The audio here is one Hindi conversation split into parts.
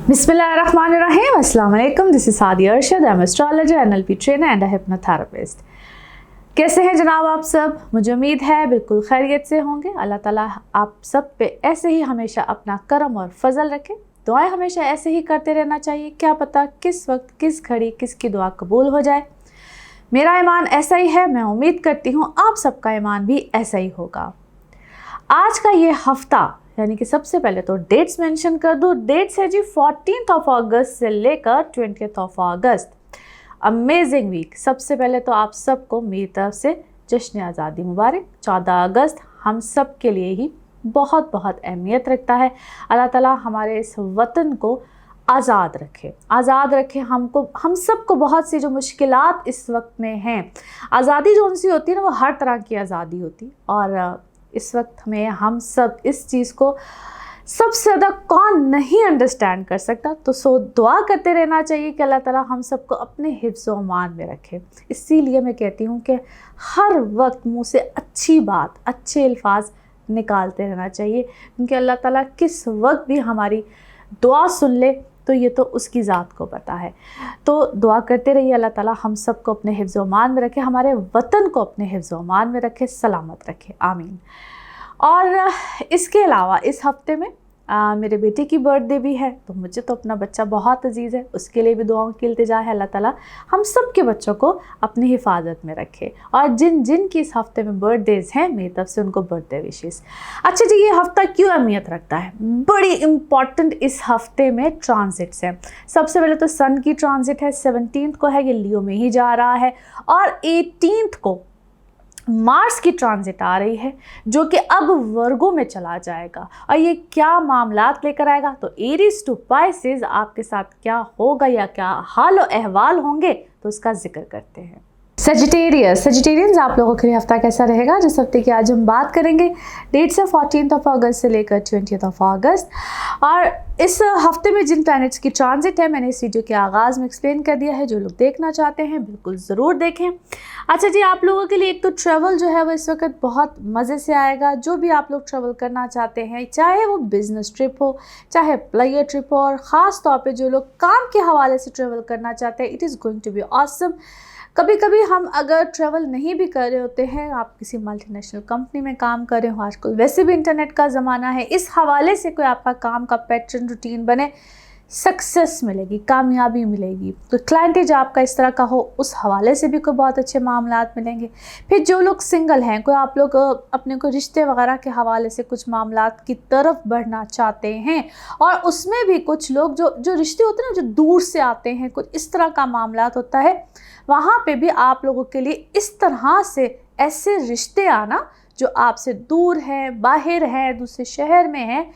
बिस्मिल्लाहिर्रहमानिर्रहीम, अस्सलाम वालेकुम। This is Sadia Arshad, I am astrologer, NLP trainer and hypnotherapist. कैसे हैं जनाब आप सब? मुझे उम्मीद है बिल्कुल खैरियत से होंगे। अल्लाह ताला आप सब पे ऐसे ही हमेशा अपना करम और फजल रखे। दुआएं हमेशा ऐसे ही करते रहना चाहिए, क्या पता किस वक्त किस घड़ी किसकी दुआ कबूल हो जाए। मेरा ईमान ऐसा ही है, मैं उम्मीद करती हूँ आप सबका ईमान भी ऐसा ही होगा। आज का ये हफ्ता यानी कि सबसे पहले तो डेट्स मेंशन कर दूँ। डेट्स है जी 14 अगस्त से लेकर 20 अगस्त। Amazing week. सबसे पहले तो आप सबको मेरी तरफ से जश्न आज़ादी मुबारक। 14 अगस्त हम सब के लिए ही बहुत बहुत अहमियत रखता है। अल्लाह ताला हमारे इस वतन को आज़ाद रखे हमको, हम सबको। बहुत सी जो मुश्किलात इस वक्त में हैं, आज़ादी जो उनसी होती है ना, वो हर तरह की आज़ादी होती, और इस वक्त हमें हम सब इस चीज़ को सबसे ज़्यादा कौन नहीं अंडरस्टैंड कर सकता। तो दुआ करते रहना चाहिए कि अल्लाह ताला हम सबको अपने हिफ्ज़ व अमान में रखे। इसीलिए मैं कहती हूँ कि हर वक्त मुँह से अच्छी बात, अच्छे अल्फाज निकालते रहना चाहिए, क्योंकि अल्लाह ताला किस वक्त भी हमारी दुआ सुन ले तो ये तो उसकी ज़ात को पता है। तो दुआ करते रहिए, अल्लाह ताला हम सबको अपने हिफ्ज़ व अमान में रखे, हमारे वतन को अपने हिफ्ज़ व अमान में रखे, सलामत रखे, आमीन। और इसके अलावा इस हफ्ते में मेरे बेटे की बर्थडे भी है, तो मुझे तो अपना बच्चा बहुत अजीज़ है, उसके लिए भी दुआओं की इल्तिजा है। अल्लाह ताला हम सब के बच्चों को अपनी हिफाजत में रखे। और जिन जिन की इस हफ्ते में बर्थडेज़ हैं, मेरी तरफ से उनको बर्थडे विशेस। अच्छा जी, ये हफ्ता क्यों अहमियत रखता है? बड़ी इम्पॉर्टेंट इस हफ्ते में ट्रांजिट्स हैं। सबसे पहले तो सन की ट्रांजिट है, 17 को है, ये लियो में ही जा रहा है, और 18 को मार्स की ट्रांजिट आ रही है, जो कि अब वर्गों में चला जाएगा। और ये क्या मामलात लेकर आएगा, तो एरीज टू पाइसेस आपके साथ क्या होगा या क्या हाल और अहवाल होंगे, तो उसका जिक्र करते हैं। सजिटेरियंस आप लोगों के लिए हफ्ता कैसा रहेगा, जिस हफ्ते की आज हम बात करेंगे। डेट्स है 14 अगस्त से लेकर 20 अगस्त। और इस हफ्ते में जिन प्लैनेट्स की ट्रांजिट है, मैंने इस वीडियो के आगाज़ में एक्सप्लेन कर दिया है। जो लोग देखना चाहते हैं बिल्कुल ज़रूर देखें। अच्छा जी, आप लोगों के लिए एक तो ट्रैवल जो है वो इस वक्त बहुत मज़े से आएगा। जो भी आप लोग ट्रैवल करना चाहते हैं, चाहे वो बिज़नेस ट्रिप हो, चाहे प्लेयर ट्रिप हो, और ख़ास तौर पे जो लोग काम के हवाले से ट्रैवल करना चाहते हैं, it is going to be awesome. कभी कभी हम अगर ट्रैवल नहीं भी कर रहे होते हैं, आप किसी मल्टीनेशनल कंपनी में काम कर रहे हो, आजकल वैसे भी इंटरनेट का ज़माना है, इस हवाले से कोई आपका काम का पैटर्न रूटीन बने, सक्सेस मिलेगी, कामयाबी मिलेगी। तो क्लाइंटेज आपका इस तरह का हो, उस हवाले से भी कोई बहुत अच्छे मामलात मिलेंगे। फिर जो लोग सिंगल हैं, कोई आप लोग अपने को रिश्ते वगैरह के हवाले से कुछ मामलात की तरफ बढ़ना चाहते हैं, और उसमें भी कुछ लोग जो रिश्ते होते हैं ना, जो दूर से आते हैं, कुछ इस तरह का मामलात होता है, वहाँ पे भी आप लोगों के लिए इस तरह से ऐसे रिश्ते आना जो आपसे दूर हैं, बाहर हैं, दूसरे शहर में हैं,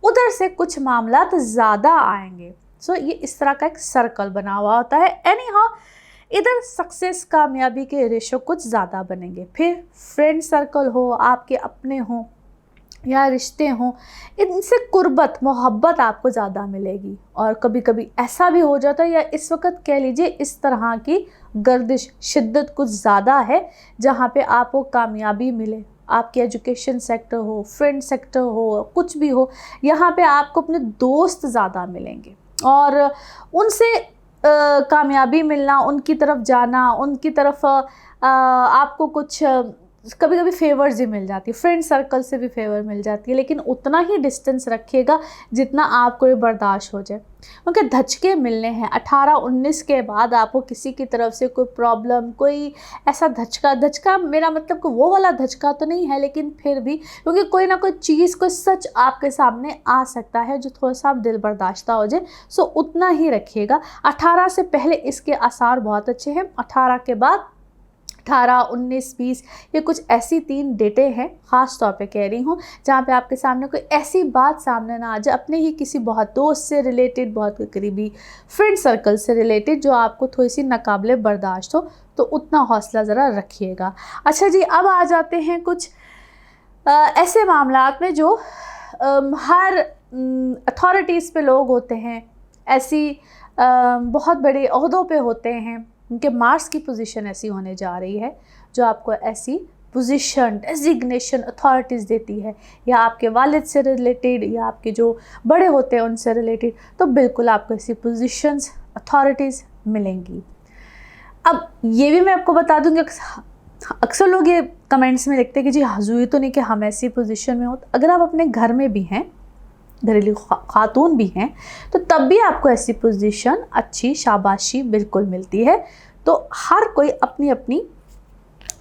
उधर से कुछ मामलात ज़्यादा आएंगे। सो ये इस तरह का एक सर्कल बना हुआ होता है। एनी हाउ, इधर सक्सेस कामयाबी के रेशो कुछ ज़्यादा बनेंगे। फिर फ्रेंड सर्कल हो, आपके अपने हों या रिश्ते हों, इनसे कुर्बत मोहब्बत आपको ज़्यादा मिलेगी। और कभी कभी ऐसा भी हो जाता है, या इस वक्त कह लीजिए इस तरह की गर्दिश शिद्दत कुछ ज़्यादा है, जहाँ पे आपको कामयाबी मिले। आपके एजुकेशन सेक्टर हो, फ्रेंड सेक्टर हो, कुछ भी हो, यहाँ पे आपको अपने दोस्त ज़्यादा मिलेंगे, और उनसे कामयाबी मिलना, उनकी तरफ जाना, उनकी तरफ आपको कुछ कभी कभी फेवर्स ही मिल जाती है, फ्रेंड सर्कल से भी फेवर मिल जाती है, लेकिन उतना ही डिस्टेंस रखिएगा जितना आपको ये बर्दाश्त हो जाए, क्योंकि धचके मिलने हैं। 18-19 के बाद आपको किसी की तरफ से कोई प्रॉब्लम, कोई ऐसा धचका मेरा मतलब कि वो वाला धचका तो नहीं है, लेकिन फिर भी, क्योंकि कोई ना कोई चीज़, कोई सच आपके सामने आ सकता है जो थोड़ा सा दिल बर्दाश्त हो जाए। सो उतना ही रखिएगा। 18 से पहले इसके आसार बहुत अच्छे हैं, 18 के बाद 18, 19, 20, ये कुछ ऐसी 3 डेटें हैं, ख़ास तौर पे कह रही हूँ, जहाँ पे आपके सामने कोई ऐसी बात सामने ना आ जाए, अपने ही किसी बहुत दोस्त से रिलेटेड, बहुत करीबी फ्रेंड सर्कल से रिलेटेड, जो आपको थोड़ी सी नाकाबिले बर्दाश्त हो, तो उतना हौसला ज़रा रखिएगा। अच्छा जी, अब आ जाते हैं कुछ ऐसे मामलात में जो हर अथॉरिटीज़ पे लोग होते हैं, ऐसी बहुत बड़े ओहदों पे होते हैं, उनके मार्स की पोजीशन ऐसी होने जा रही है जो आपको ऐसी पोजीशन, डेजिग्नेशन, अथॉरिटीज़ देती है, या आपके वालिद से रिलेटेड या आपके जो बड़े होते हैं उनसे रिलेटेड, तो बिल्कुल आपको ऐसी पोजीशंस, अथॉरिटीज़ मिलेंगी। अब ये भी मैं आपको बता दूँ कि अक्सर लोग ये कमेंट्स में लिखते हैं कि जी हुई तो नहीं कि हम ऐसी पोजीशन में हो। तो अगर आप अपने घर में भी हैं, घरेलू खातून भी हैं, तो तब भी आपको ऐसी पोजीशन, अच्छी शाबाशी बिल्कुल मिलती है। तो हर कोई अपनी अपनी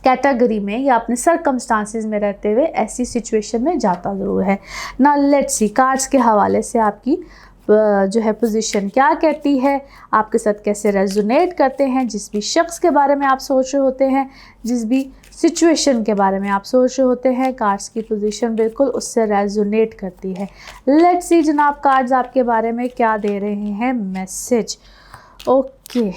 कैटेगरी में या अपने सर्कमस्टांसिस में रहते हुए ऐसी सिचुएशन में जाता ज़रूर है ना। लेट्स सी कार्ड्स के हवाले से आपकी जो है पोजीशन क्या कहती है, आपके साथ कैसे रेजोनेट करते हैं, जिस भी शख्स के बारे में आप सोच रहे होते हैं, जिस भी सिचुएशन के बारे में आप सोच रहे होते हैं, कार्ड्स की पोजीशन बिल्कुल उससे रेजोनेट करती है। लेट्स सी जनाब कार्ड्स आपके बारे में क्या दे रहे हैं मैसेज। ओके,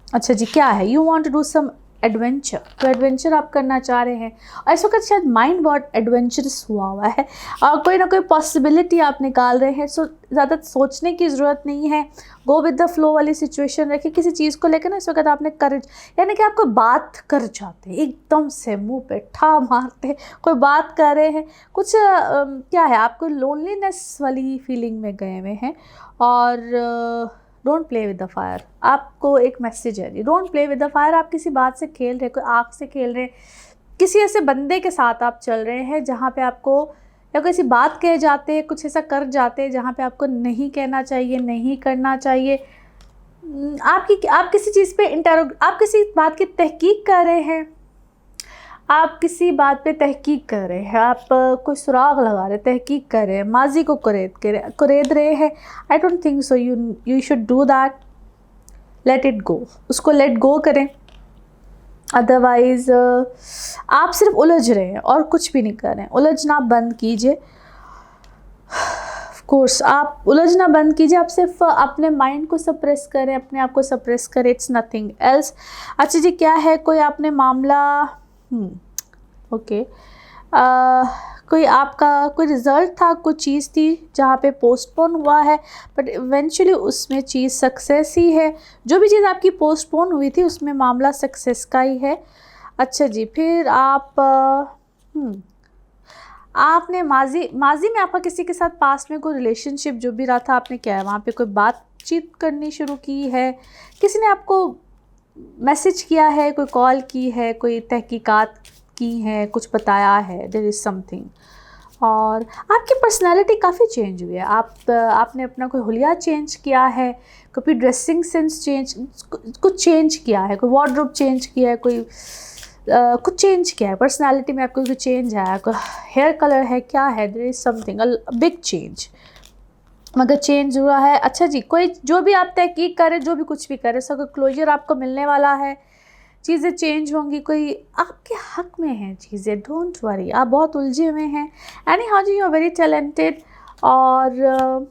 अच्छा जी, क्या है, you want to do some adventure, तो एडवेंचर आप करना चाह रहे हैं और इस वक्त शायद माइंड बहुत एडवेंचरस हुआ है और कोई ना कोई पॉसिबिलिटी आप निकाल रहे हैं। सो ज़्यादा सोचने की ज़रूरत नहीं है, गो विद द फ्लो वाली सिचुएशन रखिए। किसी चीज़ को लेकर ना इस वक्त आपने करेज, यानी कि आपको बात कर जाते हैं एकदम से, मुंह पे ठा मारते, कोई बात कर रहे हैं, कुछ क्या है, आपको लोनलीनेस वाली फीलिंग में गए हुए हैं और don't play with the fire. आपको एक मैसेज है जी, don't play with the fire. आप किसी बात से खेल रहे हैं, कोई आग से खेल रहे हैं, किसी ऐसे बंदे के साथ आप चल रहे हैं जहाँ पे आपको या किसी बात कह जाते हैं, कुछ ऐसा कर जाते हैं जहाँ पे आपको नहीं कहना चाहिए, नहीं करना चाहिए। आप किसी चीज़ पे आप किसी बात की तहकीक कर रहे हैं, आप किसी बात पे तहकीक कर रहे हैं, आप कोई सुराग लगा रहे हैं, तहकीक कर रहे हैं, माजी को कुरेद रहे हैं। I don't think so you should do that, let it go, उसको लेट गो करें। अदरवाइज़ आप सिर्फ उलझ रहे हैं और कुछ भी नहीं कर रहे हैं। उलझना बंद कीजिए, ऑफ कोर्स आप उलझना बंद कीजिए, आप सिर्फ अपने माइंड को सप्रेस करें, अपने आप को सप्रेस करें, इट्स नथिंग एल्स। अच्छा जी, क्या है, कोई आपने मामला ओके कोई आपका कोई रिज़ल्ट था, कुछ चीज़ थी जहाँ पे पोस्टपोन हुआ है बट इवेंचुअली उसमें चीज़ सक्सेस ही है। जो भी चीज़ आपकी पोस्टपोन हुई थी उसमें मामला सक्सेस का ही है। अच्छा जी, फिर आपने माजी में आपका किसी के साथ पास्ट में कोई रिलेशनशिप जो भी रहा था, आपने क्या है वहाँ पे कोई बातचीत करनी शुरू की है, किसी ने आपको मैसेज किया है, कोई कॉल की है, कोई तहकीकात की है, कुछ बताया है, देयर इज़ समथिंग। और आपकी पर्सनालिटी काफ़ी चेंज हुई है, आपने अपना कोई हुलिया चेंज किया है, कोई ड्रेसिंग सेंस कुछ चेंज किया है, कोई वार्डरोब चेंज किया है, कोई कुछ चेंज किया है पर्सनालिटी में, आपको कोई चेंज आया, कोई हेयर कलर है, क्या है, there is something a big change, मगर चेंज हुआ है। अच्छा जी, कोई जो भी आप तहकीक करें, जो भी कुछ भी करें, सब क्लोजर आपको मिलने वाला है, चीज़ें चेंज होंगी, कोई आपके हक में हैं चीज़ें, डोंट वरी, आप बहुत उलझे हुए हैं। एनी हाउ जी, यू आर वेरी टैलेंटेड। और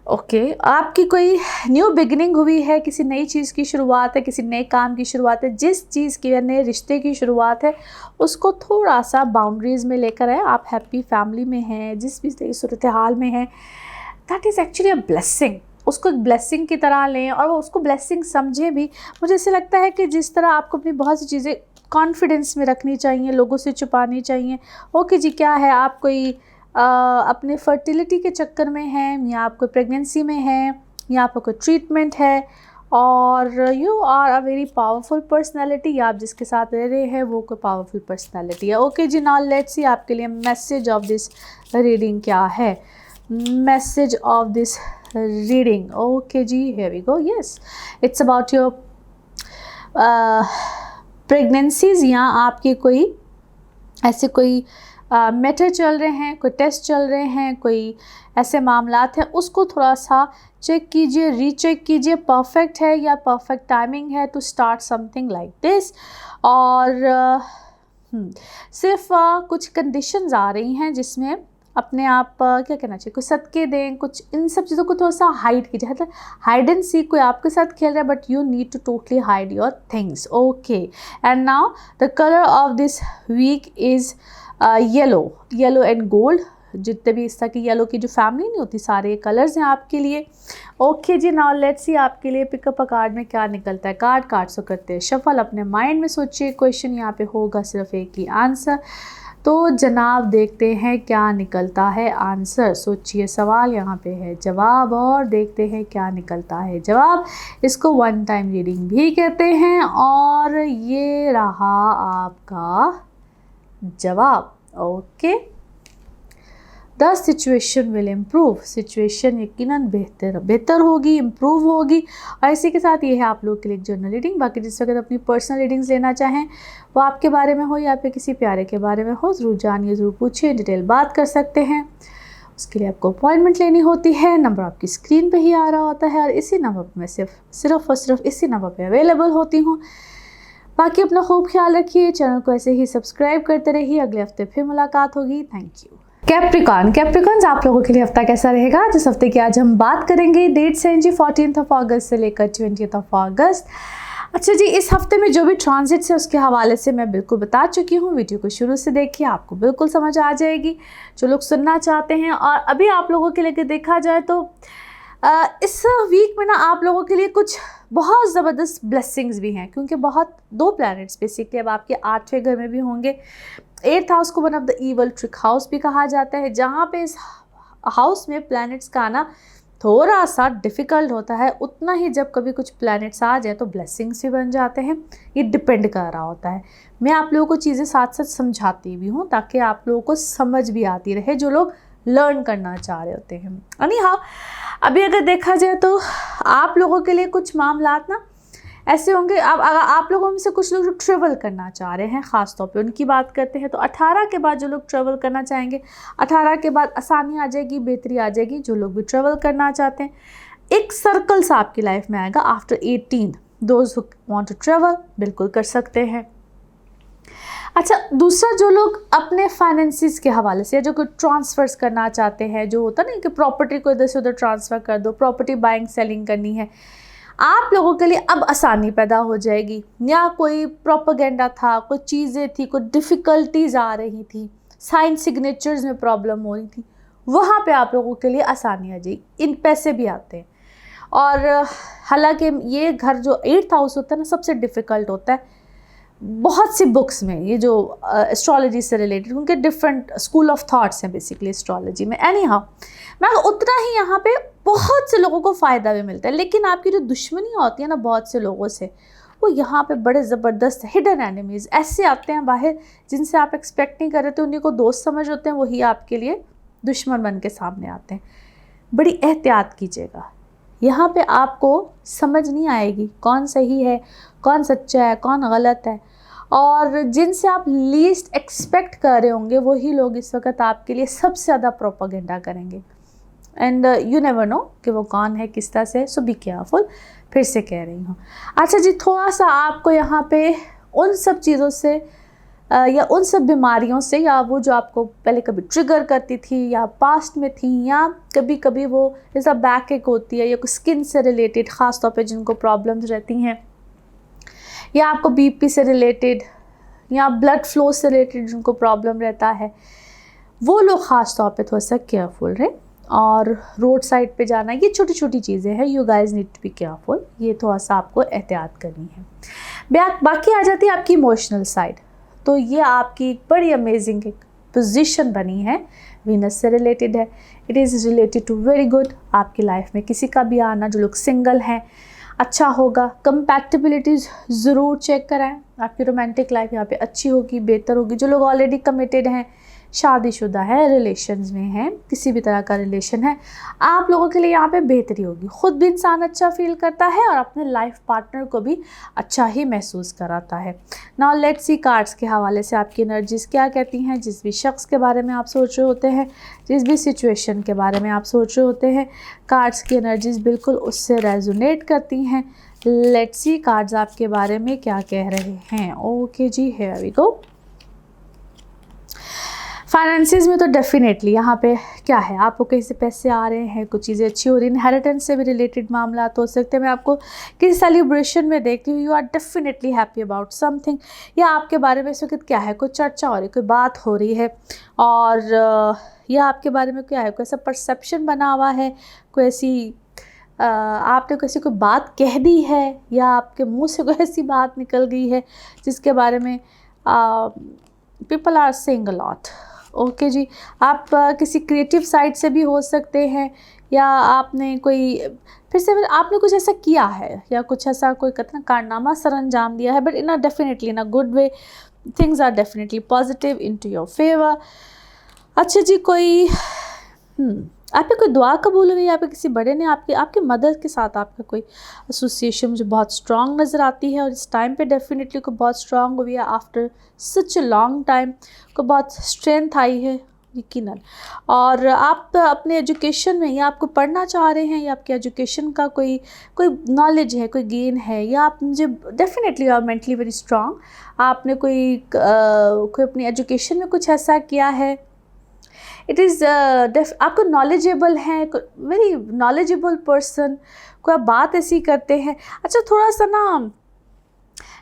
ओके, आपकी कोई न्यू बिगिनिंग हुई है, किसी नई चीज़ की शुरुआत है, किसी नए काम की शुरुआत है, जिस चीज़ की नए रिश्ते की शुरुआत है उसको थोड़ा सा बाउंड्रीज़ में लेकर आए। आप हैप्पी फैमिली में हैं, जिस भी सूरत हाल में हैं, that is actually a blessing. उसको एक ब्लेसिंग की तरह लें और उसको ब्लेसिंग समझें भी। मुझे ऐसे लगता है कि जिस तरह आपको अपनी बहुत सी चीज़ें कॉन्फिडेंस में रखनी चाहिए, लोगों से छुपानी चाहिए। ओके जी, क्या है, आप कोई अपने फर्टिलिटी के चक्कर में हैं, या आप कोई प्रेगनेंसी में हैं, या आपका कोई ट्रीटमेंट है, और you are a very powerful personality, या आप जिसके साथ रह रहे हैं वो कोई पावरफुल पर्सनैलिटी है। ओके जी, नाउ लेट्स सी आपके लिए मैसेज ऑफ दिस रीडिंग क्या है। Message of this reading, okay जी, here we go. Yes, it's about your pregnancies, या आपके कोई ऐसे कोई मैटर चल रहे हैं, कोई टेस्ट चल रहे हैं, कोई ऐसे मामलात हैं, उसको थोड़ा सा चेक कीजिए, रीचेक कीजिए, परफेक्ट है या परफेक्ट टाइमिंग है to start something like this. और सिर्फ कुछ कंडीशंस आ रही हैं जिसमें अपने आप क्या कहना चाहिए, कुछ सदके दें, कुछ इन सब चीज़ों को थोड़ा सा हाइड कीजिए। मतलब हाइड एंड सीक, कोई आपके साथ खेल रहा है but you need to totally hide your things. Okay, and now the colour of this week is yellow and gold. जितने भी इस तरह की येलो की जो फैमिली नहीं होती, सारे कलर्स हैं आपके लिए। ओके जी, नाउ लेट्स सी आपके लिए पिकअप अ कार्ड में क्या निकलता है। कार्ड्स को करते हैं शफल, अपने माइंड में सोचिए, क्वेश्चन यहाँ पे होगा सिर्फ एक ही आंसर। तो जनाब देखते हैं क्या निकलता है आंसर। सोचिए, सवाल यहाँ पे है, जवाब, और देखते हैं क्या निकलता है जवाब। इसको वन टाइम रीडिंग भी कहते हैं, और ये रहा आपका जवाब। Okay, the situation will improve, situation यकीनन बेहतर होगी, इम्प्रूव होगी। और इसी के साथ ये है आप लोग के लिए जर्नल रीडिंग। बाकी जिस वक्त अपनी पर्सनल रीडिंग्स लेना चाहें, वो आपके बारे में हो या फिर किसी प्यारे के बारे में हो, ज़रूर जानिए, ज़रूर पूछिए, डिटेल बात कर सकते हैं। उसके लिए आपको अपॉइंटमेंट लेनी होती है। नंबर आपकी स्क्रीन पे ही आ रहा होता है, और इसी नंबर पर मैं सिर्फ और सिर्फ इसी नंबर पे अवेलेबल होती हूँ। बाकी अपना खूब ख्याल रखिए, चैनल को ऐसे ही सब्सक्राइब करते रहिए। अगले हफ्ते फिर मुलाकात होगी। Thank you. कैप्रिकॉन्स आप लोगों के लिए हफ्ता कैसा रहेगा? जिस हफ्ते की आज हम बात करेंगे, डेट्स हैं जी 14 अगस्त से लेकर 20 अगस्त। अच्छा जी, इस हफ्ते में जो भी ट्रांजिट्स है उसके हवाले से मैं बिल्कुल बता चुकी हूँ। वीडियो को शुरू से देखिए, आपको बिल्कुल समझ आ जाएगी। जो लोग सुनना चाहते हैं, और अभी आप लोगों के लिए देखा जाए तो इस वीक में ना आप लोगों के लिए कुछ बहुत ज़बरदस्त ब्लेसिंग्स भी हैं, क्योंकि बहुत 2 प्लैनेट्स बेसिकली अब आपके 8वें घर में भी होंगे। 8th हाउस को one of the evil trick house भी कहा जाता है, जहाँ पे इस हाउस में प्लैनेट्स का आना थोड़ा सा डिफ़िकल्ट होता है। उतना ही जब कभी कुछ प्लैनेट्स आ जाए तो ब्लेसिंग्स भी बन जाते हैं। ये डिपेंड कर रहा होता है। मैं आप लोगों को चीज़ें साथ साथ समझाती भी हूँ, ताकि आप लोगों को समझ भी आती रहे, जो लोग लर्न करना चाह रहे होते हैं। यानी हाँ, अभी अगर देखा जाए तो आप लोगों के लिए कुछ मामलात ना ऐसे होंगे। अब अगर आप लोगों में से कुछ लोग जो ट्रैवल करना चाह रहे हैं, ख़ास तौर पे उनकी बात करते हैं, तो 18 के बाद जो लोग ट्रैवल करना चाहेंगे, 18 के बाद आसानी आ जाएगी, बेहतरी आ जाएगी। जो लोग भी ट्रैवल करना चाहते हैं, एक सर्कल सा आपकी लाइफ में आएगा after 18। Those who want to travel बिल्कुल कर सकते हैं। अच्छा, दूसरा, जो लोग अपने फाइनेंसिस के हवाले से जो कुछ ट्रांसफ़र्स करना चाहते हैं, जो होता नहीं कि प्रॉपर्टी को इधर से उधर ट्रांसफ़र कर दो, प्रॉपर्टी बाइंग सेलिंग करनी है, आप लोगों के लिए अब आसानी पैदा हो जाएगी। या कोई प्रोपेगेंडा था, कोई चीज़ें थी, कोई डिफ़िकल्टीज आ रही थी, साइन सिग्नेचर्स में प्रॉब्लम हो रही थी, वहाँ पे आप लोगों के लिए आसानी आ जाएगी। इन पैसे भी आते हैं। और हालांकि ये घर जो 8th हाउस होता है ना, सबसे डिफ़िकल्ट होता है बहुत सी बुक्स में, ये जो एस्ट्रोलॉजी से रिलेटेड, उनके डिफरेंट स्कूल ऑफ थॉट्स हैं बेसिकली एस्ट्रोलॉजी में। एनी हाउ, मैं उतना ही यहाँ पे बहुत से लोगों को फ़ायदा भी मिलता है। लेकिन आपकी जो दुश्मनी होती है ना बहुत से लोगों से, वो यहाँ पे बड़े ज़बरदस्त हिडन एनिमीज़ ऐसे आते हैं बाहर, जिनसे आप एक्सपेक्ट नहीं कर रहे थे, उन्हीं को दोस्त समझ होते हैं, वही आपके लिए दुश्मन बन के सामने आते हैं। बड़ी एहतियात कीजिएगा। यहाँ पे आपको समझ नहीं आएगी कौन सही है, कौन सच्चा है, कौन गलत है, और जिनसे आप लीस्ट एक्सपेक्ट कर रहे होंगे वही लोग इस वक्त आपके लिए सबसे ज़्यादा प्रोपेगेंडा करेंगे। एंड यू नेवर नो कि वो कौन है, किस तरह से। सो बी केयरफुल, फिर से कह रही हूँ। अच्छा जी, थोड़ा सा आपको यहाँ पे उन सब चीज़ों से या उन सब बीमारियों से, या वो जो आपको पहले कभी ट्रिगर करती थी या पास्ट में थी, या कभी कभी वो जैसा बैक एक होती है, या कोई स्किन से रिलेटेड, ख़ास तौर पे जिनको प्रॉब्लम्स रहती हैं, या आपको बीपी से रिलेटेड या ब्लड फ्लो से रिलेटेड जिनको प्रॉब्लम रहता है, वो लोग ख़ास तौर पे थोड़ा सा केयरफुल रहे। और रोड साइड पे जाना, ये छोटी छोटी चीज़ें हैं, you guys need to be careful. ये थोड़ा सा आपको एहतियात करनी है। बाकी आ जाती है आपकी इमोशनल साइड। तो ये आपकी एक बड़ी अमेजिंग एक पोजीशन बनी है, वीनस से रिलेटेड है। It is related to very good. आपकी लाइफ में किसी का भी आना, जो लोग सिंगल हैं, अच्छा होगा। कंपैटिबिलिटीज़ ज़रूर चेक कराएं। आपकी रोमांटिक लाइफ यहाँ पे अच्छी होगी, बेहतर होगी। जो लोग ऑलरेडी कमिटेड हैं, शादीशुदा है, रिलेशंस में हैं, किसी भी तरह का रिलेशन है, आप लोगों के लिए यहाँ पे बेहतरी होगी। ख़ुद भी इंसान अच्छा फील करता है और अपने लाइफ पार्टनर को भी अच्छा ही महसूस कराता है। नाउ लेट्स सी कार्ड्स के हवाले से आपकी एनर्जीज़ क्या कहती हैं। जिस भी शख्स के बारे में आप सोच रहे होते हैं, जिस भी सिचुएशन के बारे में आप सोच रहे होते हैं, कार्ड्स की एनर्जीज़ बिल्कुल उससे रेजोनेट करती हैं। लेट्स सी कार्ड्स आपके बारे में क्या कह रहे हैं। ओके जी, हियर वी गो। फाइनेंसिस में तो डेफिनेटली यहाँ पे क्या है, आपको कहीं से पैसे आ रहे हैं, कुछ चीज़ें अच्छी हो रही हैं, इनहेरिटेंस से भी रिलेटेड मामला हो सकते हैं। मैं आपको किसी सेलिब्रेशन में देखती हूँ, you are definitely happy about something, या आपके बारे में इस वक्त क्या है, कोई चर्चा हो रही है, कोई बात हो रही है, और या आपके बारे में क्या है, कोई ऐसा परसेप्शन बना हुआ है, कोई ऐसी आपने किसी को बात कह दी है, या आपके मुंह से कोई ऐसी बात निकल गई है जिसके बारे में people are saying a lot. Okay जी, आप किसी क्रिएटिव साइड से भी हो सकते हैं, या आपने कोई फिर आपने कुछ ऐसा किया है, या कुछ ऐसा कोई कहते ना कारनामा सर अंजाम दिया है, but in a definitely in a good way, things are definitely positive into your favour. अच्छा जी, कोई आप पे कोई दुआ कबूल हुई, यहाँ पे किसी बड़े ने आपके मदर के साथ आपका कोई एसोसिएशन मुझे बहुत स्ट्रांग नज़र आती है, और इस टाइम पे डेफिनेटली को बहुत स्ट्रांग हुई है, after such a long time को बहुत स्ट्रेंथ आई है यकीनन। और आप अपने एजुकेशन में, या आपको पढ़ना चाह रहे हैं, या आपके एजुकेशन का कोई नॉलेज है, कोई गेन है, या आप मुझे definitely are mentally very strong, आपने कोई अपनी एजुकेशन में कुछ ऐसा किया है, इट इज़ आपको नॉलेजेबल हैं, वेरी नॉलेजेबल पर्सन, कोई आप बात ऐसी करते हैं। अच्छा, थोड़ा सा ना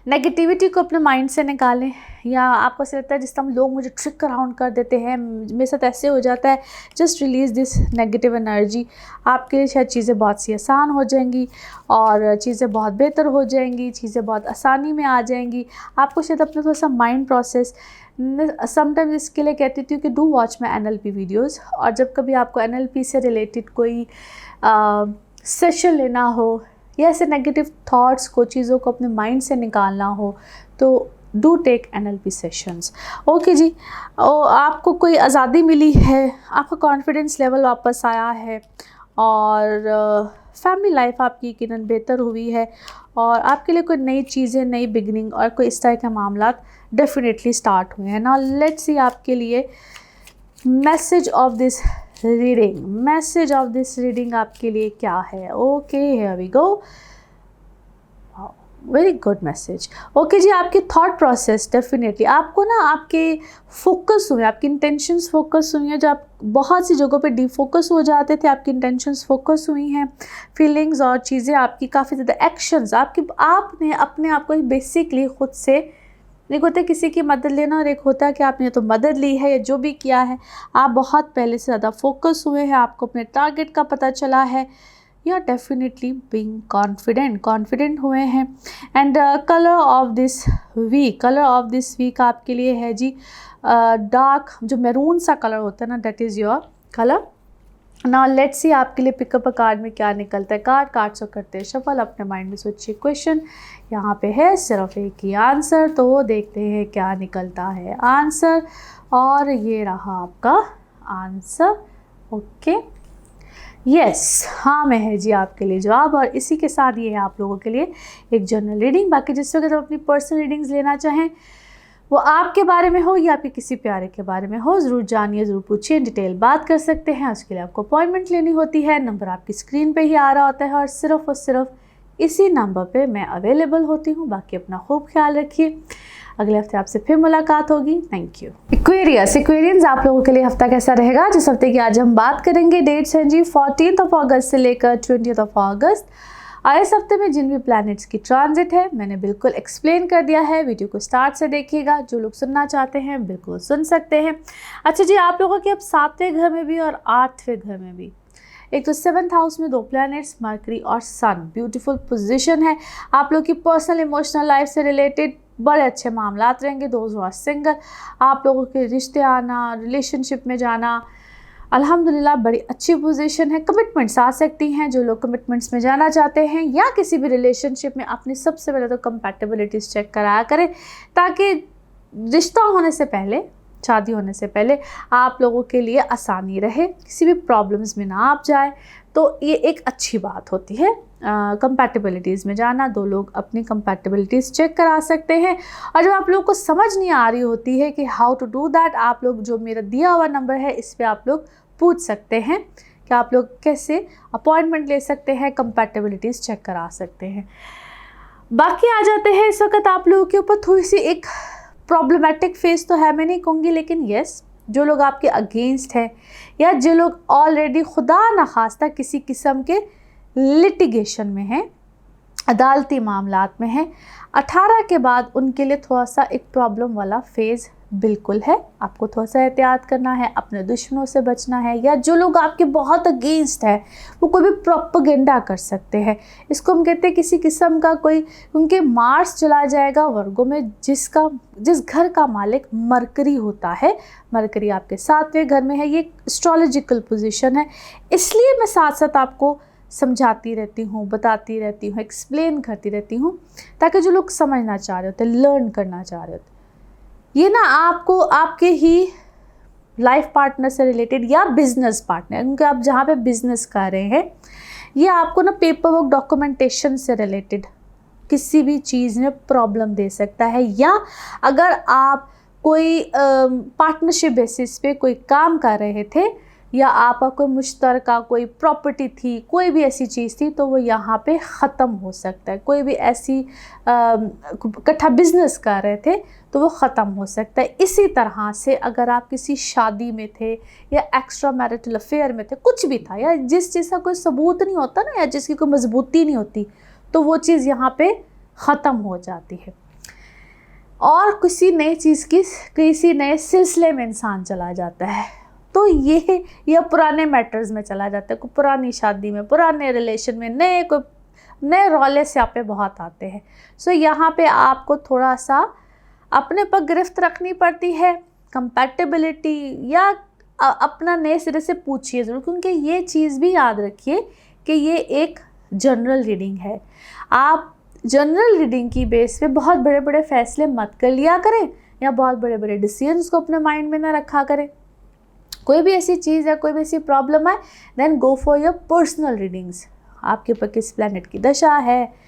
नेगेटिविटी को अपने माइंड से निकालें, या आपको ऐसा लगता है जिस तरह लोग मुझे ट्रिक अराउंड कर देते हैं, मेरे साथ ऐसे हो जाता है, just release this negative energy, आपके लिए शायद चीज़ें बहुत सी आसान हो जाएंगी, और चीज़ें बहुत बेहतर हो जाएंगी, चीज़ें बहुत आसानी में आ जाएंगी। आपको शायद अपना थोड़ा सा माइंड प्रोसेस समटाइम्स इसके लिए कहती हूँ कि do watch my NLP videos, और जब कभी आपको NLP से रिलेटेड कोई सेशन लेना हो, या ऐसे नेगेटिव थॉट्स को, चीज़ों को अपने माइंड से निकालना हो, तो do take NLP sessions. Okay जी, आपको कोई आज़ादी मिली है, आपका कॉन्फिडेंस लेवल वापस आया है, और फैमिली लाइफ आपकी यकीनन बेहतर हुई है, और आपके लिए कोई नई चीज़ें, नई बिगनिंग और कोई इस तरह के मामला डेफिनेटली स्टार्ट हुए हैं। नाउ लेट्स सी आपके लिए मैसेज ऑफ दिस रीडिंग आपके लिए क्या है। Okay, here we go, very good message. Okay जी, आपकी थॉट प्रोसेस डेफिनेटली आपको ना आपके फोकस हुए, आपकी इंटेंशंस फोकस हुई हैं, जो आप बहुत सी जगहों पे डिफोकस हो जाते थे, आपकी इंटेंशंस फोकस हुई हैं, फीलिंग्स और चीज़ें आपकी काफ़ी ज़्यादा, एक्शंस आपने अपने आप को बेसिकली खुद से, एक होता है किसी की मदद लेना, और एक होता है कि आपने तो मदद ली है या जो भी किया है, आप बहुत पहले से ज़्यादा फोकस हुए हैं, आपको अपने टारगेट का पता चला है, you are definitely being confident हुए हैं। And colour of this week आपके लिए है जी डार्क, जो मैरून सा कलर होता है ना, that is your colour. Now let's see आपके लिए पिकअप अ कार्ड में क्या निकलता है। कार्ड से करते हैं शफल, अपने माइंड में सोचिए क्वेश्चन, यहाँ पे है सिर्फ एक ही आंसर, तो देखते हैं क्या निकलता है आंसर, और ये रहा आपका आंसर। ओके, यस, हाँ में है जी आपके लिए जवाब। और इसी के साथ ये है आप लोगों के लिए एक जनरल रीडिंग। बाकी जिस वक्त आप अपनी पर्सनल रीडिंग्स लेना चाहें, वो आपके बारे में हो या आपके किसी प्यारे के बारे में हो, ज़रूर जानिए, ज़रूर पूछिए, डिटेल बात कर सकते हैं। उसके लिए आपको अपॉइंटमेंट लेनी होती है, नंबर आपकी स्क्रीन पे ही आ रहा होता है, और सिर्फ इसी नंबर पे मैं अवेलेबल होती हूँ। बाकी अपना खूब ख्याल रखिए, अगले हफ्ते आपसे फिर मुलाकात होगी। Thank you. एक्वेरियंस आप लोगों के लिए हफ्ता कैसा रहेगा, जिस हफ्ते की आज हम बात करेंगे, डेट्स हैं जी 14 अगस्त से लेकर 20 अगस्त। इस हफ्ते में जिन भी प्लैनेट्स की ट्रांजिट है मैंने बिल्कुल एक्सप्लेन कर दिया है, वीडियो को स्टार्ट से देखिएगा, जो लोग सुनना चाहते हैं बिल्कुल सुन सकते हैं। अच्छा जी, आप लोगों के अब 7वें घर में भी और 8वें घर में भी, एक तो 7th हाउस में 2 प्लैनेट्स मरकरी और सन, ब्यूटीफुल पोजीशन है। आप लोग की पर्सनल इमोशनल लाइफ से रिलेटेड बड़े अच्छे मामलात रहेंगे। दोज हु आर सिंगल, आप लोगों के रिश्ते आना, रिलेशनशिप में जाना, अल्हम्दुलिल्लाह बड़ी अच्छी पोजीशन है। कमिटमेंट्स आ सकती हैं, जो लोग कमिटमेंट्स में जाना चाहते हैं या किसी भी रिलेशनशिप में, अपनी सबसे पहले तो कंपैटिबिलिटीज़ चेक कराया करें, ताकि रिश्ता होने से पहले, शादी होने से पहले आप लोगों के लिए आसानी रहे, किसी भी प्रॉब्लम्स में ना आप जाए। तो ये एक अच्छी बात होती है कंपैटिबिलिटीज़ में जाना। 2 लोग अपनी कंपैटिबिलिटीज़ चेक करा सकते हैं। और जब आप लोगों को समझ नहीं आ रही होती है कि हाउ टू डू दैट, आप लोग जो मेरा दिया हुआ नंबर है इस पर आप लोग पूछ सकते हैं कि आप लोग कैसे अपॉइंटमेंट ले सकते हैं, कंपैटिबिलिटीज़ चेक करा सकते हैं। बाकी आ जाते हैं इस वक्त आप लोगों के ऊपर थोड़ी सी एक प्रॉब्लमेटिक फेस तो है, मैं नहीं कहूँगी, लेकिन येस जो लोग आपके अगेंस्ट हैं, या जो लोग ऑलरेडी खुदा न खास्ता किसी किस्म के लिटिगेशन में हैं, अदालती मामलात में हैं, 18 के बाद उनके लिए थोड़ा सा एक प्रॉब्लम वाला फेज़ बिल्कुल है। आपको थोड़ा सा एहतियात करना है, अपने दुश्मनों से बचना है, या जो लोग आपके बहुत अगेंस्ट है वो कोई भी प्रोपेगेंडा कर सकते हैं। इसको हम कहते हैं किसी किस्म का कोई, उनके मार्स चला जाएगा वर्गों में, जिस घर का मालिक मरकरी होता है। मरकरी आपके 7वें घर में है, ये एस्ट्रोलॉजिकल पोजीशन है। इसलिए मैं साथ साथ आपको समझाती रहती हूँ, बताती रहती हूँ, एक्सप्लेन करती रहती हूँ, ताकि जो लोग समझना चाह रहे होते, लर्न करना चाह रहे होते, ये ना आपको आपके ही लाइफ पार्टनर से रिलेटेड या बिजनेस पार्टनर, क्योंकि आप जहाँ पे बिजनेस कर रहे हैं, ये आपको ना पेपर वर्क डॉक्यूमेंटेशन से रिलेटेड किसी भी चीज़ में प्रॉब्लम दे सकता है। या अगर आप कोई पार्टनरशिप बेसिस पे कोई काम कर रहे थे, या आपका कोई मुश्तरका कोई प्रॉपर्टी थी, कोई भी ऐसी चीज़ थी, तो वो यहाँ पे ख़त्म हो सकता है। कोई भी ऐसी इकट्ठा बिजनेस कर रहे थे तो वो ख़त्म हो सकता है। इसी तरह से अगर आप किसी शादी में थे, या एक्स्ट्रा मैरिटल अफेयर में थे, कुछ भी था, या जिस चीज़ का कोई सबूत नहीं होता ना, या जिसकी कोई मजबूती नहीं होती, तो वो चीज़ यहाँ पे ख़त्म हो जाती है और किसी नई चीज़ की, किसी नए सिलसिले में इंसान चला जाता है। तो ये पुराने मैटर्स में चला जाता है, कोई पुरानी शादी में, पुराने रिलेशन में, नए रौले से आप पे बहुत आते हैं। सो यहाँ पे आपको थोड़ा सा अपने पर गिरफ्त रखनी पड़ती है, कंपैटिबिलिटी, या अपना नए सिरे से पूछिए ज़रूर, क्योंकि ये चीज़ भी याद रखिए कि ये एक जनरल रीडिंग है। आप जनरल रीडिंग की बेस पे बहुत बड़े बड़े फैसले मत कर लिया करें, या बहुत बड़े बड़े डिसीजंस को अपने माइंड में ना रखा करें। कोई भी ऐसी चीज़ है, कोई भी ऐसी प्रॉब्लम है, then go for your personal readings. आपके ऊपर किस प्लैनेट की दशा है,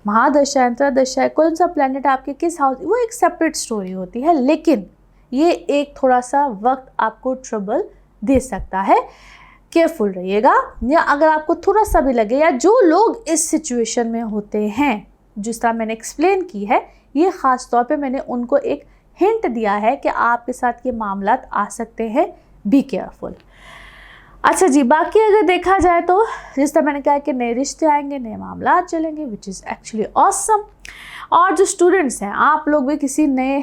महादशा, अंतरदशा है, कौन सा प्लैनेट आपके किस हाउस, वो एक सेपरेट स्टोरी होती है। लेकिन ये एक थोड़ा सा वक्त आपको ट्रबल दे सकता है, केयरफुल रहिएगा। या अगर आपको थोड़ा सा भी लगे, या जो लोग इस सिचुएशन में होते हैं जिस तरह मैंने एक्सप्लेन की है, ये ख़ास तौर पे मैंने उनको एक हिंट दिया है कि आपके साथ ये मामलात आ सकते हैं, बी केयरफुल। अच्छा जी, बाकी अगर देखा जाए तो जिस तरह मैंने कहा कि नए रिश्ते आएंगे, नए मामला चलेंगे, विच इज़ एक्चुअली ऑसम। और जो स्टूडेंट्स हैं, आप लोग भी किसी नए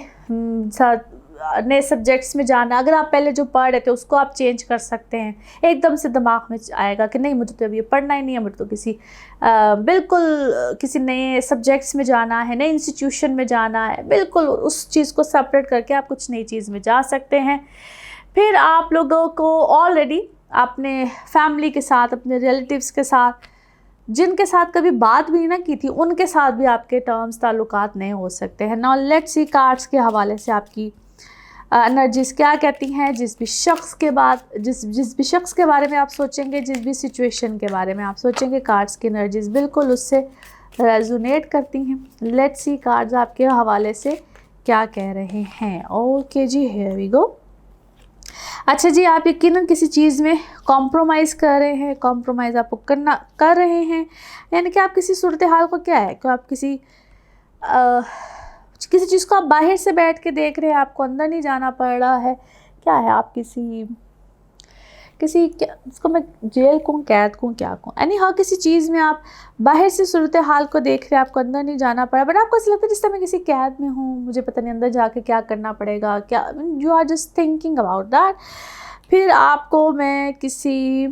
सब्जेक्ट्स में जाना, अगर आप पहले जो पढ़ रहे थे उसको आप चेंज कर सकते हैं। एकदम से दिमाग में आएगा कि नहीं, मुझे तो अभी ये पढ़ना ही नहीं है, मुझे तो बिल्कुल किसी नए सब्जेक्ट्स में जाना है, नए इंस्टीट्यूशन में जाना है, बिल्कुल उस चीज़ को सेपरेट करके आप कुछ नई चीज़ में जा सकते हैं। फिर आप लोगों को ऑलरेडी अपने फैमिली के साथ, अपने रिलेटिव्स के साथ, जिनके साथ कभी बात भी ना की थी, उनके साथ भी आपके टर्म्स ताल्लुकात नए हो सकते हैं। नाउ लेट्स सी कार्ड्स के हवाले से आपकी एनर्जीज क्या कहती हैं। जिस भी शख्स के बारे में आप सोचेंगे, जिस भी सिचुएशन के बारे में आप सोचेंगे, कार्ड्स की एनर्जीज बिल्कुल उससे रेजोनेट करती हैं। लेट्स सी कार्ड्स आपके हवाले से क्या कह रहे हैं। ओके जी, हियर वी गो। अच्छा जी, आप यकीनन किसी चीज़ में कॉम्प्रोमाइज़ कर रहे हैं, कॉम्प्रोमाइज़ आपको कर रहे हैं, यानी कि आप किसी सूरत हाल को क्या है कि आप किसी चीज़ को आप बाहर से बैठ के देख रहे हैं, आपको अंदर नहीं जाना पड़ रहा है। क्या है, आप किसी उसको मैं जेल कहूँ, कैद कहूँ, क्या कहूँ, यानी हाँ, किसी चीज़ में आप बाहर से सूरत हाल को देख रहे हैं, आपको अंदर नहीं जाना पड़ा, बट आपको ऐसा लगता है जिस तरह मैं किसी कैद में हूँ, मुझे पता नहीं अंदर जाके क्या करना पड़ेगा, क्या, you are just thinking about that. फिर आपको मैं किसी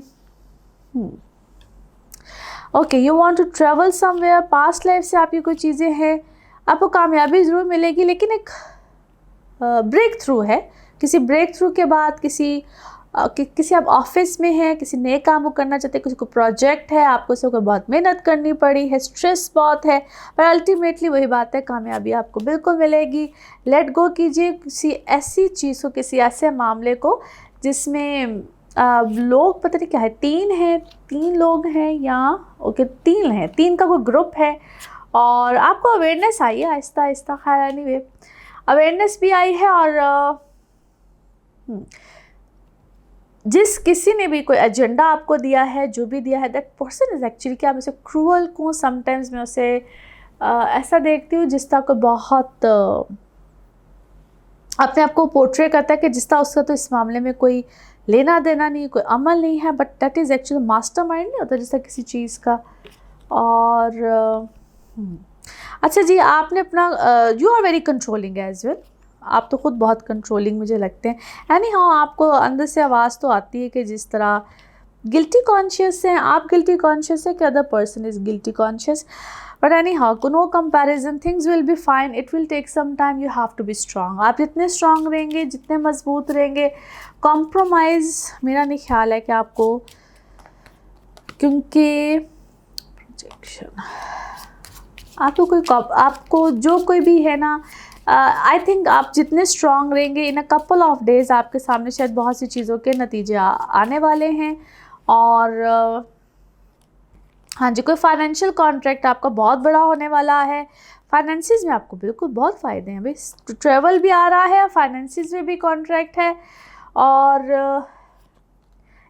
okay, you want to travel somewhere, past life से आपकी कोई चीज़ें हैं, आपको कामयाबी ज़रूर मिलेगी, लेकिन एक ब्रेक थ्रू है। किसी ब्रेक थ्रू के बाद किसी आप ऑफिस में हैं, किसी नए काम को करना चाहते हैं, किसी को प्रोजेक्ट है, आपको उसको कोई बहुत मेहनत करनी पड़ी है, स्ट्रेस बहुत है, पर अल्टीमेटली वही बात है, कामयाबी आपको बिल्कुल मिलेगी। लेट गो कीजिए किसी ऐसी चीज़ को, किसी ऐसे मामले को जिसमें लोग पता नहीं क्या है, 3 लोग हैं, या ओके 3 हैं, 3 का कोई ग्रुप है, और आपको अवेयरनेस आई है आहिस्ता आहिस्ता। खैर एनीवे, अवेयरनेस भी आई है, और जिस किसी ने भी कोई एजेंडा आपको दिया है, जो भी दिया है, दैट पर्सन इज़ एक्चुअली, क्या मैं उसे क्रूअल कहूँ, समटाइम्स मैं उसे ऐसा देखती हूँ जिस तरह कोई बहुत अपने आप को पोर्ट्रे करता है कि जिस तरह उसका तो इस मामले में कोई लेना देना नहीं, कोई अमल नहीं है, but that is actually mastermind नहीं होता जैसा किसी चीज़ का। और अच्छा जी, आपने अपना you are very controlling as well, आप तो खुद बहुत कंट्रोलिंग मुझे लगते हैं। एनी हाउ आपको अंदर से आवाज़ तो आती है कि जिस तरह गिल्टी कॉन्शियस हैं आप, गिल्टी कॉन्शियस है कि other person is guilty conscious, but anyhow no comparison, things will be fine, it will take some time, you have to be strong. आप जितने स्ट्रांग रहेंगे, जितने मजबूत रहेंगे, कॉम्प्रोमाइज़ मेरा नहीं ख्याल है कि आपको, क्योंकि प्रोजेक्शन आपको जो कोई भी है ना, आई थिंक आप जितने स्ट्रांग रहेंगे, इन अ कपल ऑफ डेज़ आपके सामने शायद बहुत सी चीज़ों के नतीजे आने वाले हैं। और हाँ जी, कोई फाइनेंशियल कॉन्ट्रैक्ट आपका बहुत बड़ा होने वाला है, फाइनेंसिस में आपको बिल्कुल बहुत फ़ायदे हैं भाई, ट्रैवल भी आ रहा है, फाइनेंसिस में भी कॉन्ट्रैक्ट है, और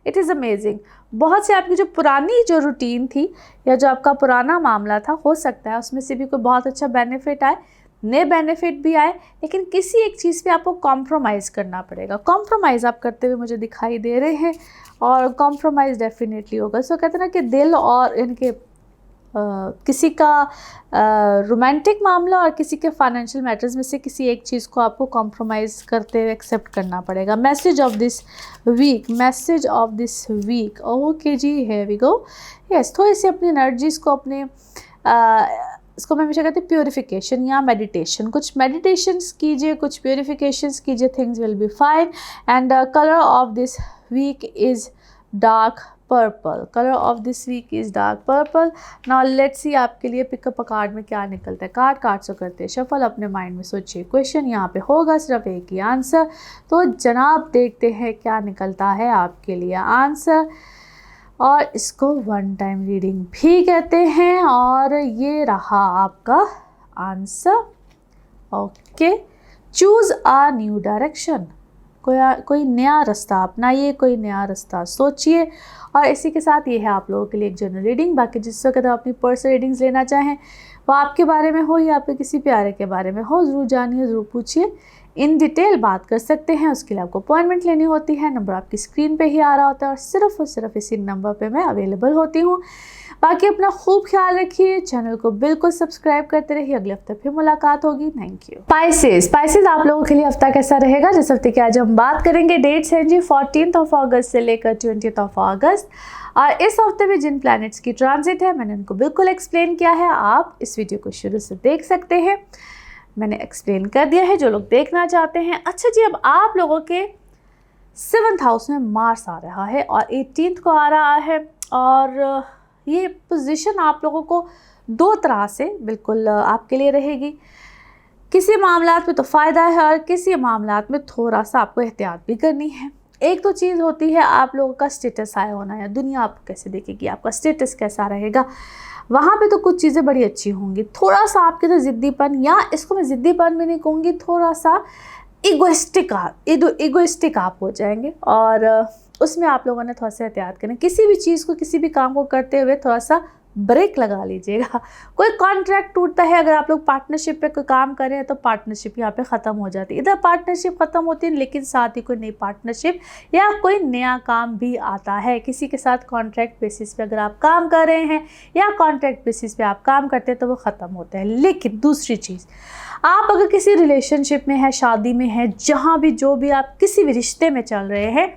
इट इज़ अमेजिंग। बहुत से आपकी जो पुरानी जो रूटीन थी या जो आपका पुराना मामला था, हो सकता है उसमें से भी कोई बहुत अच्छा बेनिफिट आए, नए बेनिफिट भी आए, लेकिन किसी एक चीज़ पे आपको कॉम्प्रोमाइज़ करना पड़ेगा। कॉम्प्रोमाइज़ आप करते हुए मुझे दिखाई दे रहे हैं, और कॉम्प्रोमाइज़ डेफिनेटली होगा। सो कहते हैं ना कि दिल और इनके किसी का रोमांटिक मामला और किसी के फाइनेंशियल मैटर्स में से किसी एक चीज़ को आपको कॉम्प्रोमाइज़ करते हुए एक्सेप्ट करना पड़ेगा। Message of this week, message of this week, okay जी, है वी गो। यस, थोड़ी सी अपनी एनर्जीज़ को अपने इसको मैं हमेशा कहती हूँ प्योरीफिकेशन या मेडिटेशन, कुछ मेडिटेशंस कीजिए, कुछ प्योरीफिकेशंस कीजिए, things will be fine. And colour of this week is dark purple, colour of this week is dark purple. Now let's see आपके लिए पिकअप अ कार्ड में क्या निकलता है। कार्ड से करते हैं शफल, अपने माइंड में सोचिए, क्वेश्चन यहाँ पे होगा सिर्फ एक ही आंसर, तो जनाब देखते हैं क्या निकलता है आपके लिए आंसर। और इसको वन टाइम रीडिंग भी कहते हैं, और ये रहा आपका आंसर। ओके, चूज़ आ न्यू डायरेक्शन, कोई नया रास्ता अपनाइए, कोई नया रास्ता सोचिए। और इसी के साथ ये है आप लोगों के लिए एक जनरल रीडिंग। बाकी जिस वक्त आप अपनी पर्सनल रीडिंग्स लेना चाहें, वो आपके बारे में हो या आपके किसी प्यारे के बारे में हो, ज़रूर जानिए, ज़रूर पूछिए, इन डिटेल बात कर सकते हैं। उसके लिए आपको अपॉइंटमेंट लेनी होती है, नंबर आपकी स्क्रीन पे ही आ रहा होता है, और सिर्फ इसी नंबर पे मैं अवेलेबल होती हूँ। बाकी अपना खूब ख्याल रखिए, चैनल को बिल्कुल सब्सक्राइब करते रहिए। अगले हफ्ते फिर मुलाकात होगी। Thank you. स्पाइसेस आप लोगों के लिए हफ्ता कैसा रहेगा, जिस हफ्ते की आज हम बात करेंगे। डेट्स हैं जी 14 अगस्त से लेकर 20 अगस्त, और इस हफ्ते में जिन प्लैनेट्स की ट्रांजिट है मैंने उनको बिल्कुल एक्सप्लेन किया है। आप इस वीडियो को शुरू से देख सकते हैं, मैंने एक्सप्लेन कर दिया है जो लोग देखना चाहते हैं। अच्छा जी, अब आप लोगों के 7th हाउस में मार्स आ रहा है और 18 को आ रहा है, और ये पोजीशन आप लोगों को दो तरह से बिल्कुल आपके लिए रहेगी। किसी मामलात में तो फ़ायदा है और किसी मामलात में थोड़ा सा आपको एहतियात भी करनी है। एक तो चीज़ होती है आप लोगों का स्टेटस हाई होना, या दुनिया आपको कैसे देखेगी, आपका स्टेटस कैसा रहेगा, वहाँ पे तो कुछ चीज़ें बड़ी अच्छी होंगी। थोड़ा सा आपके तो ज़िद्दीपन, या इसको मैं ज़िद्दीपन भी नहीं कहूँगी, थोड़ा सा इगोइस्टिक आप हो जाएंगे, और उसमें आप लोगों ने थोड़ा सा एहतियात करें। किसी भी चीज़ को, किसी भी काम को करते हुए थोड़ा सा ब्रेक लगा लीजिएगा। कोई कॉन्ट्रैक्ट टूटता है, अगर आप लोग पार्टनरशिप पे कोई काम कर रहे हैं तो पार्टनरशिप यहाँ पे ख़त्म हो जाती है। इधर पार्टनरशिप ख़त्म होती है, लेकिन साथ ही कोई नई पार्टनरशिप या कोई नया काम भी आता है। किसी के साथ कॉन्ट्रैक्ट बेसिस पे अगर आप काम कर रहे हैं या कॉन्ट्रैक्ट बेसिस पे आप काम करते हैं तो वो ख़त्म होता है। लेकिन दूसरी चीज़, आप अगर किसी रिलेशनशिप में है, शादी में है, जहाँ भी जो भी आप किसी भी रिश्ते में चल रहे हैं,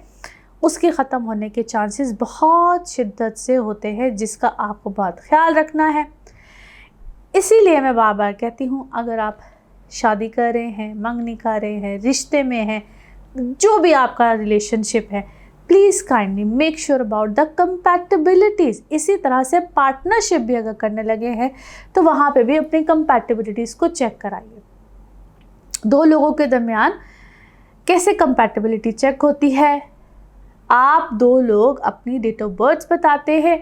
उसके ख़त्म होने के चांसेस बहुत शिद्दत से होते हैं, जिसका आपको बहुत ख्याल रखना है। इसीलिए मैं बार बार कहती हूँ, अगर आप शादी कर रहे हैं, मंगनी कर रहे हैं, रिश्ते में हैं, जो भी आपका रिलेशनशिप है, please kindly make sure about the compatibilities. इसी तरह से पार्टनरशिप भी अगर करने लगे हैं तो वहाँ पे भी अपनी कंपैटिबिलिटीज़ को चेक कराइए। दो लोगों के दरमियान कैसे कंपैटिबिलिटी चेक होती है, आप दो लोग अपनी डेट ऑफ बर्थ बताते हैं,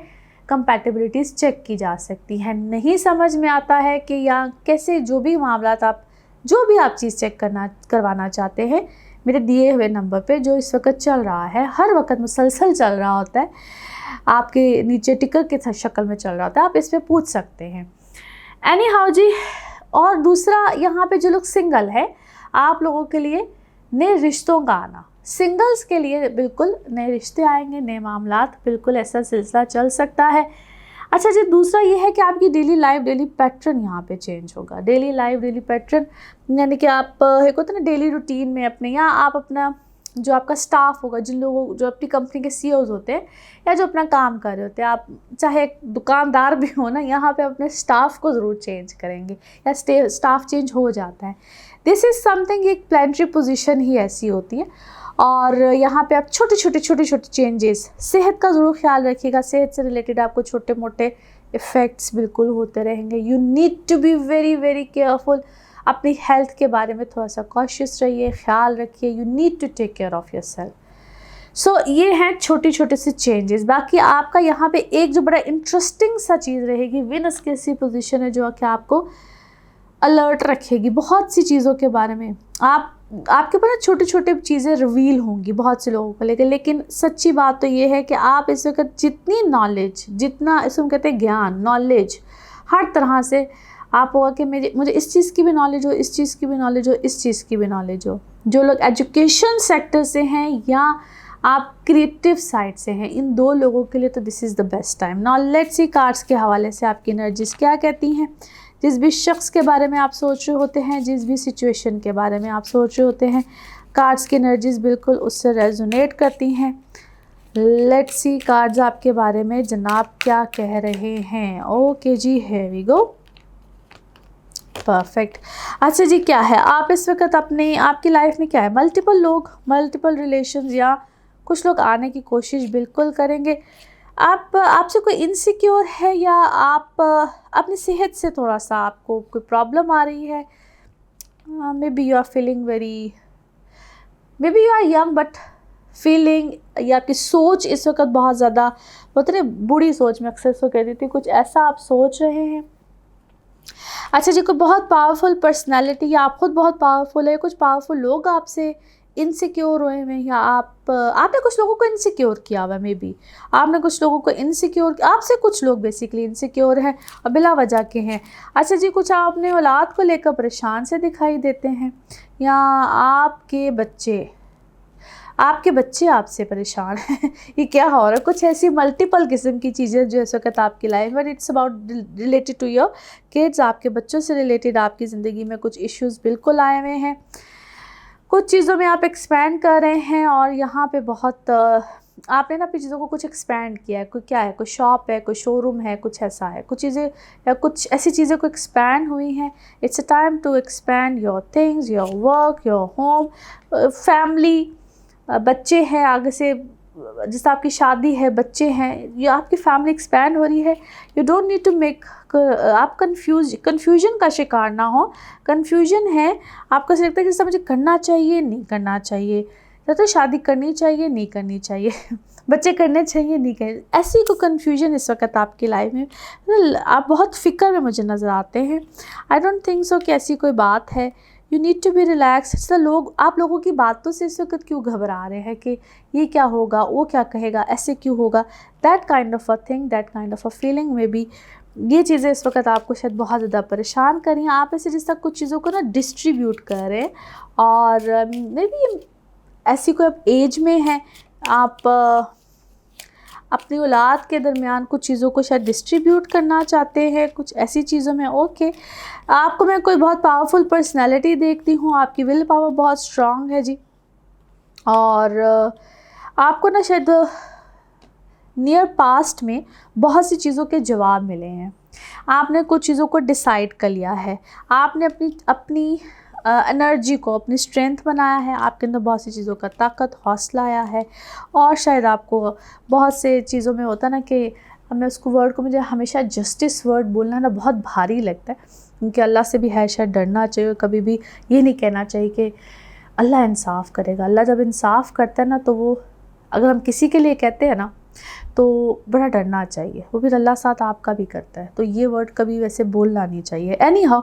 कंपैटिबिलिटीज़ चेक की जा सकती हैं। नहीं समझ में आता है कि या कैसे जो भी मामलात आप जो भी आप चीज़ चेक करवाना चाहते हैं, मेरे दिए हुए नंबर पे जो इस वक्त चल रहा है, हर वक्त मुसलसल चल रहा होता है, आपके नीचे टिकर के शक्ल में चल रहा होता है, आप इस पर पूछ सकते हैं। एनी हाउ जी, और दूसरा यहाँ पे जो लोग सिंगल है, आप लोगों के लिए नए रिश्तों का आना। सिंगल्स के लिए बिल्कुल नए रिश्ते आएंगे, नए मामलात, बिल्कुल ऐसा सिलसिला चल सकता है। अच्छा जी, दूसरा ये है कि आपकी डेली लाइफ, डेली पैटर्न यहाँ पे चेंज होगा। डेली लाइफ, डेली पैटर्न यानी कि आप एक होता है ना डेली रूटीन में अपने, या आप अपना जो आपका स्टाफ होगा, जिन लोगों जो अपनी कंपनी के सीईओज होते हैं या जो अपना काम कर रहे होते हैं, आप चाहे एक दुकानदार भी हो ना, यहाँ पे अपने स्टाफ को ज़रूर चेंज करेंगे या स्टाफ चेंज हो जाता है। दिस इज़ समथिंग, एक प्लानिटरी पोजीशन ही ऐसी होती है। और यहाँ पे आप छोटे छोटे चेंजेस, सेहत का ज़रूर ख्याल रखिएगा। सेहत से रिलेटेड आपको छोटे मोटे इफ़ेक्ट्स बिल्कुल होते रहेंगे। You need to be very very careful. अपनी हेल्थ के बारे में थोड़ा सा कॉशियस रहिए, ख्याल रखिए। You need to take care of yourself. सो ये हैं छोटे छोटे से चेंजेस। बाकी आपका यहाँ पे एक जो बड़ा इंटरेस्टिंग सा चीज़ रहेगी, विनस की ऐसी पोजीशन है जो कि आपको अलर्ट रखेगी बहुत सी चीज़ों के बारे में। आपके ऊपर ना छोटे छोटे चीज़ें रिवील होंगी बहुत से लोगों को लेकर, लेकिन सच्ची बात तो ये है कि आप इस वक्त जितनी नॉलेज, जितना इसको कहते हैं ज्ञान, नॉलेज हर तरह से आप होगा कि मुझे इस चीज़ की भी नॉलेज हो, इस चीज़ की भी नॉलेज हो, इस चीज़ की भी नॉलेज हो। जो लोग एजुकेशन सेक्टर से हैं या आप क्रिएटिव साइड से हैं, इन दो लोगों के लिए तो this is the best time. Now let's C cards के हवाले से आपकी एनर्जीज क्या कहती हैं। जिस भी शख्स के बारे में आप सोच रहे होते हैं, जिस भी सिचुएशन के बारे में आप सोच रहे होते हैं, कार्ड्स की एनर्जीज बिल्कुल उससे रेजोनेट करती हैं। लेट्स सी कार्ड्स आपके बारे में जनाब क्या कह रहे हैं। ओके जी, हियर वी गो। परफेक्ट। अच्छा जी, क्या है आप इस वक्त अपने, आपकी लाइफ में क्या है, मल्टीपल लोग, मल्टीपल रिलेशंस, या कुछ लोग आने की कोशिश बिल्कुल करेंगे। आपसे कोई इनसिक्योर है, या आप अपनी सेहत से थोड़ा सा आपको कोई प्रॉब्लम आ रही है। Maybe you are feeling very, maybe you are young but feeling, या आपकी सोच इस वक्त बहुत ज़्यादा होती है बुरी सोच, मैं अक्सर इसको कह देती हूँ, कुछ ऐसा आप सोच रहे हैं। अच्छा जी, कोई बहुत पावरफुल पर्सनैलिटी, या आप खुद बहुत पावरफुल है, कुछ पावरफुल लोग आपसे इनसिक्योर हुए हैं, या आपने कुछ लोगों को इनसिक्योर किया हुआ है। मे बी आपने कुछ लोगों को इनसिक्योर, आपसे कुछ लोग बेसिकली इनसिक्योर हैं और बिला वजह के हैं। अच्छा जी, कुछ आपने औलाद को लेकर परेशान से दिखाई देते हैं, या आपके बच्चे आपसे परेशान हैं। ये क्या हो रहा है, कुछ ऐसी मल्टीपल किस्म की चीज़ें जो इस वक्त आपकी लाइफ में, it's about related to your kids, आपके बच्चों से रिलेटेड आपकी ज़िंदगी में कुछ इश्यूज़ बिल्कुल आए हुए हैं। कुछ चीज़ों में आप एक्सपैंड कर रहे हैं, और यहाँ पे बहुत आपने ना अपनी चीज़ों को कुछ एक्सपैंड किया है। कोई क्या है, कोई शॉप है, कोई शोरूम है, कुछ ऐसा है, कुछ चीज़ें या कुछ ऐसी चीज़ें को एक्सपैंड हुई हैं। It's a time to expand your things, your work, your home, family, बच्चे हैं आगे से, जैसे आपकी शादी है, बच्चे हैं, या आपकी फैमिली एक्सपैंड हो रही है। You don't need to make, आप कन्फ्यूजन का शिकार ना हो। कन्फ्यूजन है, आपको ऐसा लगता है कि जैसा मुझे करना चाहिए, नहीं करना चाहिए, तो शादी करनी चाहिए, नहीं करनी चाहिए, बच्चे करने चाहिए, नहीं करने, ऐसी कोई कन्फ्यूजन इस वक्त आपकी लाइफ में, आप बहुत फ़िक्र में मुझे नज़र आते हैं। आई डोंट थिंक सो कि ऐसी कोई बात है। You need to be relax. आप लोगों की बातों से इस वक्त क्यों घबरा रहे हैं कि ये क्या होगा, वो क्या कहेगा, ऐसे क्यों होगा, that kind of a thing, that kind of a feeling में भी ये चीज़ें इस वक्त आपको शायद बहुत ज़्यादा परेशान कर रही हैं। आप ऐसे जिस तक कुछ चीज़ों को ना डिस्ट्रीब्यूट कर रहे हैं, और मे बी ऐसी कोई आप एज में हैं, आप अपनी औलाद के दरमियान कुछ चीज़ों को शायद डिस्ट्रीब्यूट करना चाहते हैं, कुछ ऐसी चीज़ों में। ओके, आपको मैं कोई बहुत पावरफुल पर्सनैलिटी देखती हूँ, आपकी विल पावर बहुत स्ट्रांग है जी, और आपको ना शायद नियर पास्ट में बहुत सी चीज़ों के जवाब मिले हैं। आपने कुछ चीज़ों को डिसाइड कर लिया है, आपने अपनी एनर्जी को, अपनी स्ट्रेंथ बनाया है, आपके अंदर बहुत सी चीज़ों का ताकत, हौसला आया है। और शायद आपको बहुत से चीज़ों में होता ना कि मैं उसको वर्ड को, मुझे हमेशा जस्टिस वर्ड बोलना ना बहुत भारी लगता है, क्योंकि अल्लाह से भी है शायद डरना चाहिए। कभी भी ये नहीं कहना चाहिए कि अल्लाह इंसाफ़ करेगा। अल्लाह जब इंसाफ़ करता है ना, तो वो अगर हम किसी के लिए कहते हैं ना, तो बड़ा डरना चाहिए, वो भी अल्लाह साथ आपका भी करता है, तो ये वर्ड कभी वैसे बोलना नहीं चाहिए। एनी हाउ,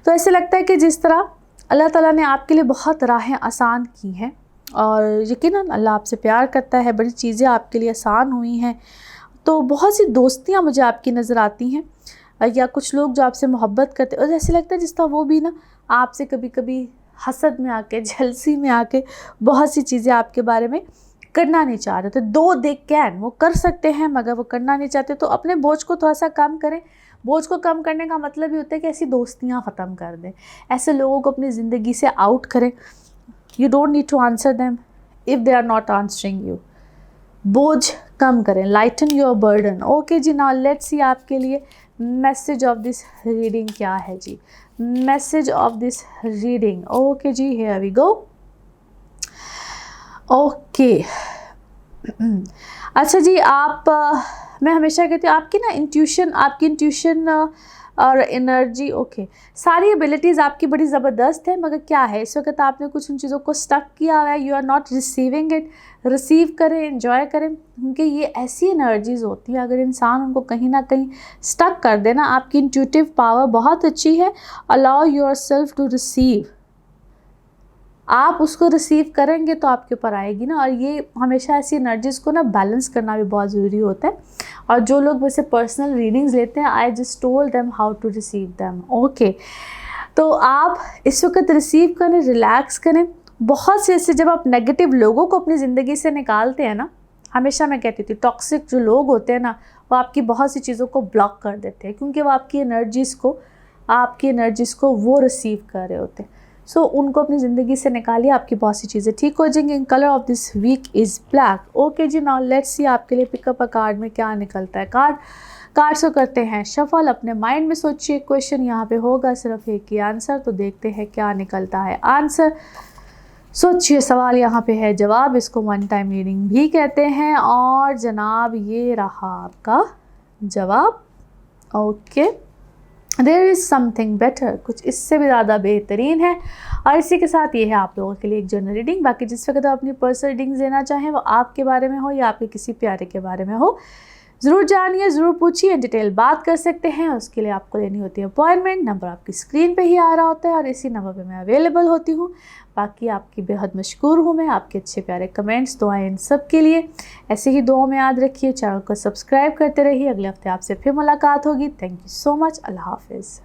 तो ऐसे लगता है कि जिस तरह अल्लाह ताला ने आपके लिए बहुत राहें आसान की हैं, और यकीनन अल्लाह आपसे प्यार करता है, बड़ी चीज़ें आपके लिए आसान हुई हैं। तो बहुत सी दोस्तियाँ मुझे आपकी नज़र आती हैं, या कुछ लोग जो आपसे मोहब्बत करते हैं, और ऐसे लगता है जिस तरह वो भी ना आपसे कभी कभी हसद में आके, जलसी में आके बहुत सी चीज़ें आपके बारे में करना नहीं चाह रहे थे। दो दे कैन, वो कर सकते हैं मगर वो करना नहीं चाहते। तो अपने बोझ को थोड़ा सा कम करें। बोझ को कम करने का मतलब ये होता है कि ऐसी दोस्तियाँ ख़त्म कर दें, ऐसे लोगों को अपनी ज़िंदगी से आउट करें। You don't need to answer them if they are not answering you. बोझ कम करें, लाइटन योर बर्डन। ओके जी, नाउ लेट्स सी आपके लिए मैसेज ऑफ दिस रीडिंग क्या है जी। Message of this reading, okay जी, हियर वी गो। ओके अच्छा जी, मैं हमेशा कहती हूँ आपकी इंट्यूशन और एनर्जी, ओके, सारी एबिलिटीज़ आपकी बड़ी ज़बरदस्त है, मगर क्या है इस वक्त आपने कुछ उन चीज़ों को स्टक किया हुआ है। You are not receiving it. Receive करें, एंजॉय करें, क्योंकि ये ऐसी एनर्जीज़ होती हैं अगर इंसान उनको कहीं ना कहीं स्टक कर देना। आपकी इंट्यूटिव पावर बहुत अच्छी है। Allow yourself to receive. आप उसको रिसीव करेंगे तो आपके ऊपर आएगी ना। और ये हमेशा ऐसी एनर्जीज़ को ना बैलेंस करना भी बहुत ज़रूरी होता है। और जो लोग वैसे पर्सनल रीडिंग्स लेते हैं, I just told them how to receive them. Okay, तो आप इस वक्त रिसीव करें, रिलैक्स करें। बहुत से ऐसे जब आप नेगेटिव लोगों को अपनी ज़िंदगी से निकालते हैं ना, हमेशा मैं कहती थी टॉक्सिक जो लोग होते हैं ना, वो आपकी बहुत सी चीज़ों को ब्लॉक कर देते हैं, क्योंकि वो आपकी एनर्जीज़ को वो रिसीव कर रहे होते हैं। सो उनको अपनी ज़िंदगी से निकालिए, आपकी बहुत सी चीज़ें ठीक हो जाएंगी। Colour of this week is black. Okay जी, नाउ लेट्स सी आपके लिए पिकअप अ कार्ड में क्या निकलता है। कार्ड्स को करते हैं शफल। अपने माइंड में सोचिए, क्वेश्चन यहाँ पे होगा सिर्फ एक ही आंसर, तो देखते हैं क्या निकलता है आंसर। सोचिए, सवाल यहाँ पे है, जवाब। इसको वन टाइम रीडिंग भी कहते हैं। और जनाब ये रहा आपका जवाब। Okay, there is something better, कुछ इससे भी ज़्यादा बेहतरीन है। और इसी के साथ ये है आप लोगों के लिए एक जनरल रीडिंग। बाकी जिस वक्त आप अपनी पर्सनल रीडिंग्स देना चाहें, वो आपके बारे में हो या आपके किसी प्यारे के बारे में हो, ज़रूर जानिए, ज़रूर पूछिए, डिटेल बात कर सकते हैं। उसके लिए आपको लेनी होती है अपॉइंटमेंट। नंबर आपकी स्क्रीन पे ही आ रहा होता है और इसी नंबर पे मैं अवेलेबल होती हूँ। बाकी आपकी बेहद मशकूर हूँ मैं, आपके अच्छे प्यारे कमेंट्स, दुआएं इन सब के लिए। ऐसे ही दुआओं में याद रखिए। चैनल को सब्सक्राइब करते रहिए। अगले हफ्ते आपसे फिर मुलाकात होगी। Thank you so much. अल्लाह हाफिज़।